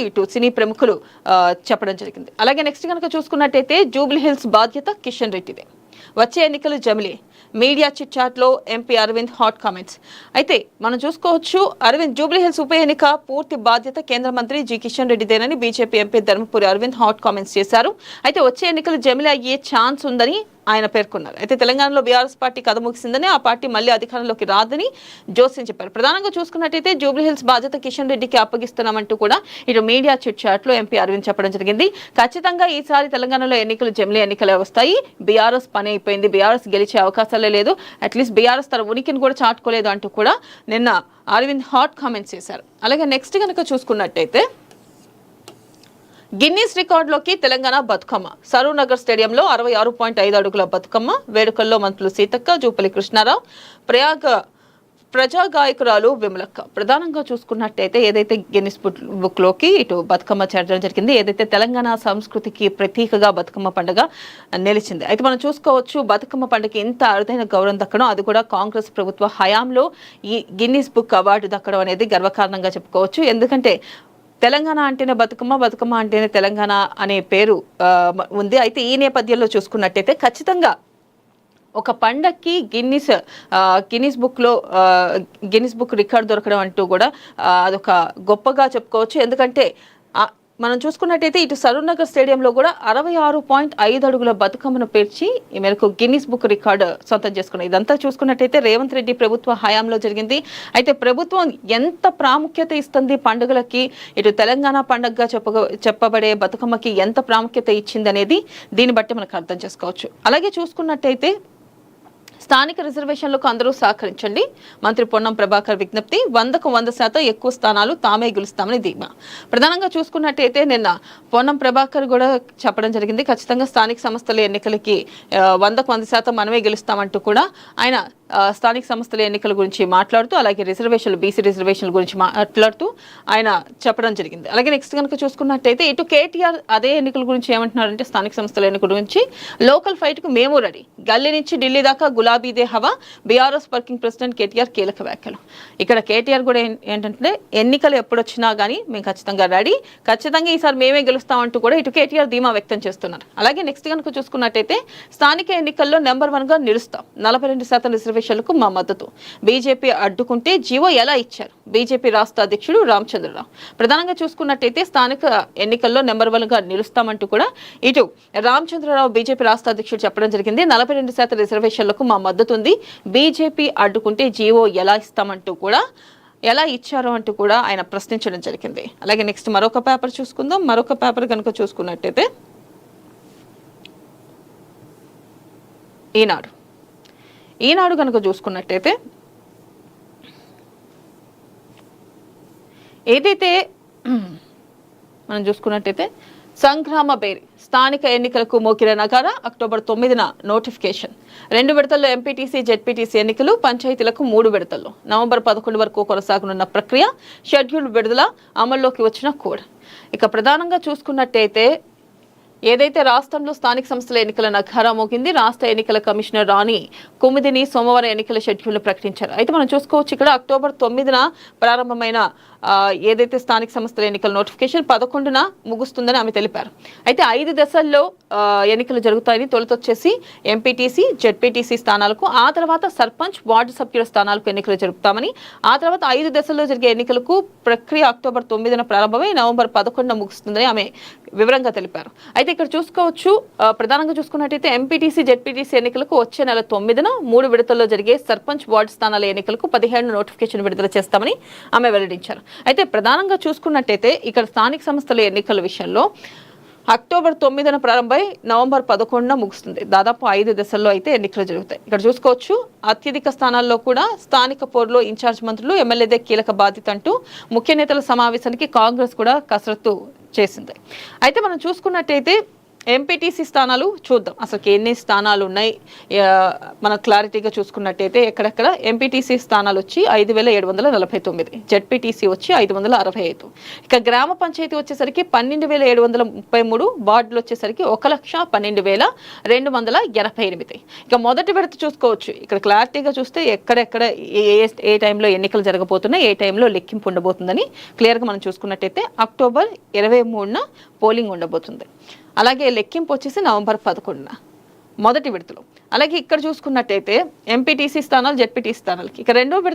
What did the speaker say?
ఇటు సినీ ప్రముఖులు చెప్పడం జరిగింది. అలాగే నెక్స్ట్ కనుక చూసుకున్నట్టయితే జూబ్లీ హిల్స్ బాధ్యత కిషన్ రెడ్డిదే, వచ్చే ఎన్నికలు జమిలే, మీడియా చిట్ చాట్ లో ఎంపీ అరవింద్ హాట్ కామెంట్స్. అయితే మనం చూసుకోవచ్చు, అరవింద్ జూబ్లీ హిల్స్ ఉప ఎన్నిక పూర్తి బాధ్యత కేంద్ర మంత్రి జి కిషన్ రెడ్డిదేనని BJP MP Dharmapuri Arvind hot comments చేశారు. అయితే వచ్చే ఎన్నికలు జమిలే అయ్యే ఛాన్స్ ఉందని ఆయన పేర్కొన్నారు. అయితే తెలంగాణలో బీఆర్ఎస్ పార్టీ కథ ముగిసిందని, ఆ పార్టీ మళ్లీ అధికారంలోకి రాదని జోస్యం చెప్పారు. ప్రధానంగా చూసుకున్నట్టయితే జూబ్లీ హిల్స్ బాధ్యత కిషన్ రెడ్డికి అప్పగిస్తున్నామంటూ కూడా ఇటు మీడియా చిట్ చాట్ లో ఎంపీ అరవింద్ చెప్పడం జరిగింది. ఖచ్చితంగా ఈసారి తెలంగాణలో ఎన్నికలు జమిలీ ఎన్నికలు వస్తాయి. బీఆర్ఎస్ పని అయిపోయింది, బీఆర్ఎస్ గెలిచే అవకాశాలే లేదు, అట్లీస్ట్ బీఆర్ఎస్ తన ఉనికిని కూడా చాటుకోలేదు అంటూ కూడా నిన్న అరవింద్ హాట్ కామెంట్స్ చేశారు. అలాగే నెక్స్ట్ కనుక చూసుకున్నట్టయితే గిన్నీస్ రికార్డులోకి తెలంగాణ బతుకమ్మ. సరూర్ నగర్ స్టేడియంలో 66.5 అడుగుల బతుకమ్మ వేడుకల్లో మంత్రులు సీతక్క, జూపల్లి కృష్ణారావు, ప్రజా గాయకురాలు విమలక్క. ప్రధానంగా చూసుకున్నట్టయితే ఏదైతే గిన్నిస్ బుక్ లోకి ఇటు బతుకమ్మ చేరడం జరిగింది, ఏదైతే తెలంగాణ సంస్కృతికి ప్రతీకగా బతుకమ్మ పండుగ నిలిచింది. అయితే మనం చూసుకోవచ్చు, బతుకమ్మ పండుగ ఇంత అరుదైన గౌరవం దక్కడం, అది కూడా కాంగ్రెస్ ప్రభుత్వ హయాంలో ఈ గిన్నిస్ బుక్ అవార్డు దక్కడం అనేది గర్వకారణంగా చెప్పుకోవచ్చు. ఎందుకంటే తెలంగాణ అంటేనే బతుకమ్మ, బతుకమ్మ అంటేనే తెలంగాణ అనే పేరు ఉంది. అయితే ఈ నేపథ్యంలో చూసుకున్నట్టయితే ఖచ్చితంగా ఒక పండక్కి గిన్నిస్ బుక్ రికార్డ్ దొరకడం అంటూ కూడా అదొక గొప్పగా చెప్పుకోవచ్చు. ఎందుకంటే మనం చూసుకున్నట్టయితే ఇటు సరూర్ నగర్ స్టేడియంలో కూడా 66.5 అడుగుల బతుకమ్మను పేర్చి ఈ మేరకు గిన్నిస్ బుక్ రికార్డు సొంతం చేసుకున్నాయి. ఇదంతా చూసుకున్నట్టయితే రేవంత్ రెడ్డి ప్రభుత్వ హయాంలో జరిగింది. అయితే ప్రభుత్వం ఎంత ప్రాముఖ్యత ఇస్తుంది పండుగలకి, ఇటు తెలంగాణ పండుగగా చెప్పబడే బతుకమ్మకి ఎంత ప్రాముఖ్యత ఇచ్చింది అనేది దీన్ని బట్టి మనకు అర్థం చేసుకోవచ్చు. అలాగే చూసుకున్నట్టయితే స్థానిక రిజర్వేషన్లకు అందరూ సహకరించండి, మంత్రి పొన్నం ప్రభాకర్ విజ్ఞప్తి. 100కు 100% ఎక్కువ స్థానాలు తామే గెలుస్తామని ధీమా. ప్రధానంగా చూసుకున్నట్టయితే నిన్న పొన్నం ప్రభాకర్ కూడా చెప్పడం జరిగింది, ఖచ్చితంగా స్థానిక సంస్థల ఎన్నికలకి 100కు 100% మనమే గెలుస్తామంటూ కూడా ఆయన స్థానిక సంస్థల ఎన్నికల గురించి మాట్లాడుతూ, అలాగే బీసీ రిజర్వేషన్ల గురించి మాట్లాడుతూ ఆయన చెప్పడం జరిగింది. అలాగే నెక్స్ట్ కనుక చూసుకున్నట్టయితే ఇటు కేటీఆర్ అదే ఎన్నికల గురించి ఏమంటున్నారంటే, స్థానిక సంస్థల ఎన్నికల గురించి లోకల్ ఫైట్ కు మేము రెడీ, గల్లీ నుంచి ఢిల్లీ దాకా గులాబీదే హవా, బీఆర్ఎస్ వర్కింగ్ ప్రెసిడెంట్ కేటీఆర్ కీలక వ్యాఖ్యలు. ఇక్కడ కేటీఆర్ కూడా ఏంటంటే ఎన్నికలు ఎప్పుడు వచ్చినా కానీ మేము ఖచ్చితంగా రెడీ, ఖచ్చితంగా ఈసారి మేమే గెలుస్తామంటూ కూడా ఇటు కేటీఆర్ ధీమా వ్యక్తం చేస్తున్నారు. అలాగే నెక్స్ట్ కనుక చూసుకున్నట్టయితే స్థానిక ఎన్నికల్లో నెంబర్ 1 గా నిలుస్తాం, 42% రిజర్వేషన్లకు మా మద్దతు, బీజేపీ అడ్డుకుంటే జీవో ఎలా ఇచ్చారు, బీజేపీ రాష్ట్ర అధ్యక్షుడు రామచంద్రరావు. ప్రధానంగా చూసుకున్నట్టయితే స్థానిక ఎన్నికల్లో నెంబర్ 1 గా నిలుస్తామంటూ కూడా ఇటు రామచంద్రరావు బీజేపీ రాష్ట్ర అధ్యక్షుడు చెప్పడం జరిగింది. 42% రిజర్వేషన్లకు మా మద్దతు ఉంది, బీజేపీ అడ్డుకుంటే జీవో ఎలా ఇస్తామంటూ కూడా, ఎలా ఇచ్చారు అంటూ కూడా ఆయన ప్రశ్నించడం జరిగింది. అలాగే నెక్స్ట్ మరొక పేపర్ చూసుకుందాం. మరొక పేపర్ కనుక చూసుకున్నట్టయితే ఈనాడు కనుక చూసుకున్నట్టయితే ఏదైతే మనం చూసుకున్నట్టయితే సంగ్రామ బేరి స్థానిక ఎన్నికలకు మోకిర నగార, అక్టోబర్ 9న నోటిఫికేషన్, 2 విడతల్లో ఎంపీటీసీ జెడ్పీటీసీ ఎన్నికలు, పంచాయతీలకు 3 విడతల్లో, నవంబర్ 11 వరకు కొనసాగనున్న ప్రక్రియ, షెడ్యూల్ విడుదల, అమల్లోకి వచ్చిన కోడ్. ఇక ప్రధానంగా చూసుకున్నట్టయితే ఏదైతే రాష్ట్రంలో స్థానిక సంస్థల ఎన్నికల నగారా మోగింది, రాష్ట్ర ఎన్నికల కమిషనర్ రాణి కుమిదిని సోమవారం ఎన్నికల షెడ్యూల్ ప్రకటించారు. అయితే మనం చూసుకోవచ్చు, ఇక్కడ అక్టోబర్ 9న ప్రారంభమైన ఏదైతే స్థానిక సంస్థల ఎన్నికల నోటిఫికేషన్ 11న ముగుస్తుందని ఆమె తెలిపారు. అయితే 5 దశల్లో ఎన్నికలు జరుగుతాయని, తొలుతొచ్చేసి ఎంపీటీసీ జెడ్పీటీసీ స్థానాలకు, ఆ తర్వాత సర్పంచ్ వార్డు సభ్యుల స్థానాలకు ఎన్నికలు జరుపుతామని, ఆ తర్వాత 5 దశల్లో జరిగే ఎన్నికలకు ప్రక్రియ అక్టోబర్ 9న ప్రారంభమై నవంబర్ 11న ముగుస్తుందని ఆమె వివరంగా తెలిపారు. అయితే ఇక్కడ చూసుకోవచ్చు, ప్రధానంగా చూసుకున్నట్టయితే ఎంపీటీసీ జెడ్పీటీసీ ఎన్నికలకు వచ్చే నెల 9న 3 విడతల్లో జరిగే సర్పంచ్ వార్డు స్థానాల ఎన్నికలకు 17 నోటిఫికేషన్ విడుదల చేస్తామని ఆమె వెల్లడించారు. అయితే ప్రధానంగా చూసుకున్నట్టయితే ఇక్కడ స్థానిక సంస్థల ఎన్నికల విషయంలో అక్టోబర్ 9న ప్రారంభమై నవంబర్ 11న ముగుస్తుంది. దాదాపు 5 దశల్లో అయితే ఎన్నికలు జరుగుతాయి. ఇక్కడ చూసుకోవచ్చు, అత్యధిక స్థానాల్లో కూడా స్థానిక పోరులో ఇన్ఛార్జ్ మంత్రులు, ఎమ్మెల్యేదే కీలక బాధ్యత అంటూ ముఖ్య నేతల సమావేశానికి కాంగ్రెస్ కూడా కసరత్తు చేసింది. అయితే మనం చూసుకున్నట్టయితే ఎంపీటీసీ స్థానాలు చూద్దాం, అసలు ఎన్ని స్థానాలు ఉన్నాయి. మనం క్లారిటీగా చూసుకున్నట్టయితే ఎక్కడెక్కడ ఎంపీటీసీ స్థానాలు వచ్చి 5,749, జెడ్పీటీసీ వచ్చి 565, ఇక గ్రామ పంచాయతీ వచ్చేసరికి 12,733, వార్డులు వచ్చేసరికి 1,12,288. ఇక మొదటి విడత చూసుకోవచ్చు, ఇక్కడ క్లారిటీగా చూస్తే ఎక్కడెక్కడ ఏ టైంలో ఎన్నికలు జరగబోతున్నాయి, ఏ టైంలో లెక్కింపు ఉండబోతుందని క్లియర్గా మనం చూసుకున్నట్టయితే అక్టోబర్ 23న పోలింగ్ ఉండబోతుంది. అలాగే లెక్కింపు వచ్చేసి నవంబర్ 11న మొదటి విడతలో. అలాగే ఇక్కడ చూసుకున్నట్టయితే ఎంపీటీసీ స్థానాలు, జెడ్పీటీసీ స్థానాలకి ఇక రెండో విడత